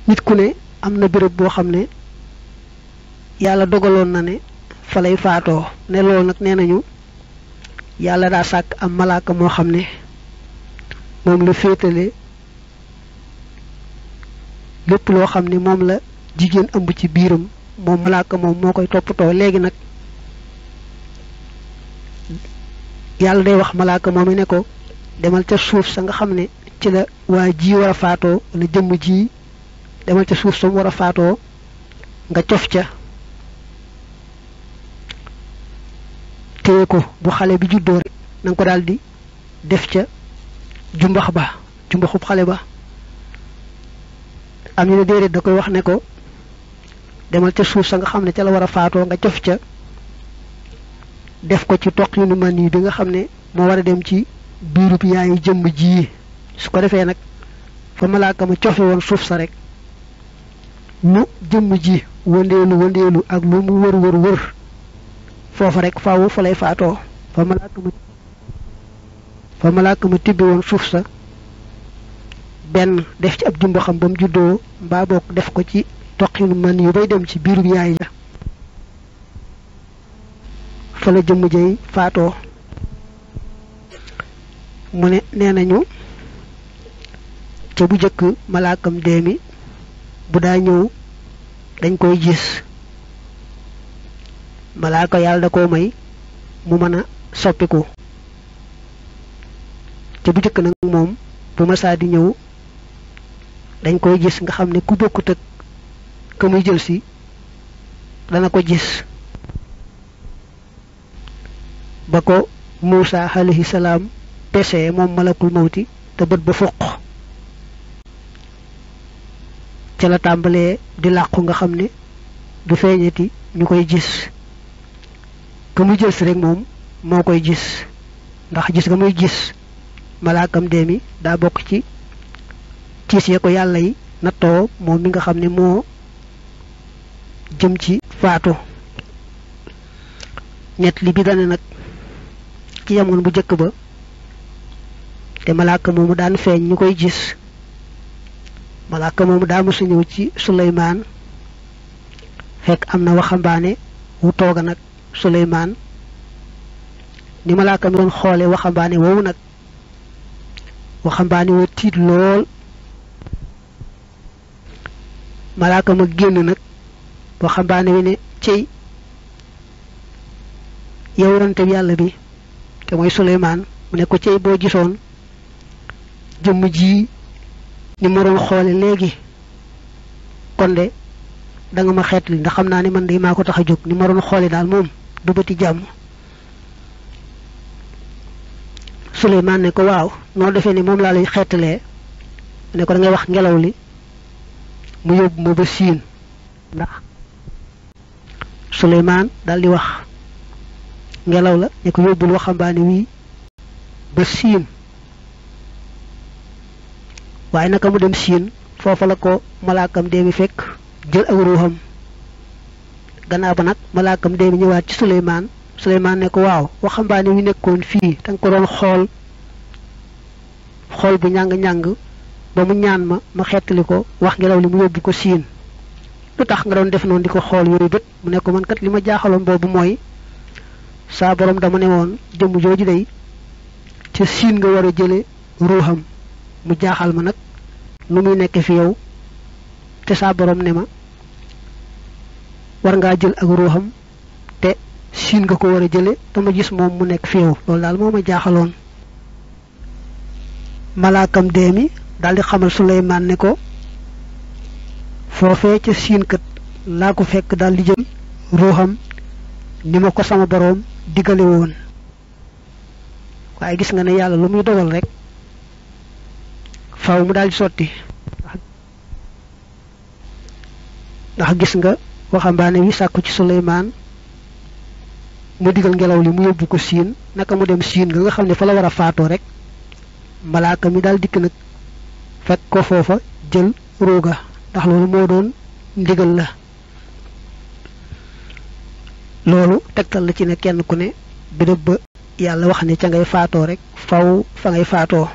nit ku ne am na béréb boo xam ne yàlla dogaloon na ne fa lay faatoo ne loolu nag nee nañu yàlla daa sàkk am malaaka moo xam ne moom la féetale lépp loo xam ne moom la jigéen ëmb ci biiram moom malaaka moom moo koy toppatoo léegi nag yàlla day wax malaaka moom ne ko demal ca suuf sa nga xam ne ci la waa ji war a faatoo wala jëmm ji demal ca suuf sa mu war a faatoo nga cof ca téye ko bu xale bi juddoo rek na nga ko daal di def ca jumbaxub xale ba am ñu ne déedéet da koy wax ne ko demal ca suuf sa nga xam ne ca la war a faatoo nga cof ca def ko ci toq yu nu man yi bi nga xam ne moo war a dem ci biirub yaayu jëmm ji su ko defee nag fa malaaka ma cofe woon suuf sa rek lu jëmm ji wëndeelu ak lu mu wër foofa rek faawu fa lay faatoo fa malaaka ma tibbi woon suuf sa benn def ci ab jumba xam ba mu juddoo mbaa bokk def ko ci toqinu man yu bay dem ci biirub yaay ja fa la jëmm jey faatoo mu ne nee nañu ca bu jëkk malaakam deemi bu daa ñëw dañ koy gis malaaka yàlla da koo may mu mën a soppiku ca bu jëkk nag moom bu masaa di ñëw dañ koy gis nga xam ne ku bokkut ak ka muy jël si dana ko gis ba ko Muusa alayhi salaam pesee moom malakul mawti te bët ba fuq ca la tàmbalee di làqu nga xam ne du feeñati ñu koy gis ka muy jël si rek moom moo koy gis ndax gis nga muy gis malaakam dee mi daa bokk ci ciis ya ko yàlla yi nattoo moom mi nga xam ne moo jëm ci faatu ñett li bi dane nag ci yamoon bu jëkk ba te malaaka moomu daan feeñ ñu koy gis malaaka moomu daa mësa ñëw ci Suleymaan fekk am na waxambaane wu tooga nag Suleymaan ni malaaka mi doon xoole waxambaane woowu nag waxambaane wa tiit lool malaaka ma génn nag waxambaane wi ne cey yow yonent bi yàlla bi te mooy Suleymaan mu ne ko cey boo gisoon jëmm ji ni ma doon xoole léegi kon de da nga ma xeetli ndax xam naa ne man de maa ko tax a jóg ni ma doon xoole daal moom du bëti jàmm Suleymaan ne ko waaw noo defee ni moom laa lay xeetalee ne ko da ngay wax ngelaw li mu yóbbu ma ba siin ndax Suleymaan daal di wax ngelaw la ne ko yóbbul waxambaane wii ba siin waaye naka mu dem siin foofa la ko malaakam dee mi fekk jël ak ruuxam gannaaw ba nag malaakam dee mi ñëwaat ci Suleymaan ne ko waaw waxambaane wi nekkoon fii danga ko doon xool bu ñàng-ñàng ba mu ñaan ma xettali ko wax ngelaw li mu yóbbu ko siin lu tax nga doon def noonu di ko xool yooyu bët mu ne ko man kat li ma jaaxaloon boobu mooy saa borom dama ne woon jëmm jooju day ca siin nga war a jële ruuxam mu jaaxal ma nag nu muy nekk fi yow te saa borom ne ma war ngaa jël ak ruuxam te siin nga ko war a jële dama gis moom mu nekk fi yow loolu daal moo ma jaaxaloon malaakam dee mi daldi xamal Suleymaan ne ko foofee ca siin kat laa ko fekk daldi jël ruuxam ni ma ko sama boroom digale woon waaye gis nga ne yàlla lu muy dogal rek faaw mu daldi sotti ndax gis nga waxambaane wi sàkku ci Suleymaan mu digal ngelaw li mu yóbbu ko siin naka mu dem siin nga xam ne fa la war a faatoo rek malaaka mi daal dikk nag fekk ko foofa jël ruuga ndax loolu moo doon ndigal la loolu tegtal la ci ne kenn ku ne béréb ba yàlla wax ne ca ngay faatoo rek faw fa ngay faatoo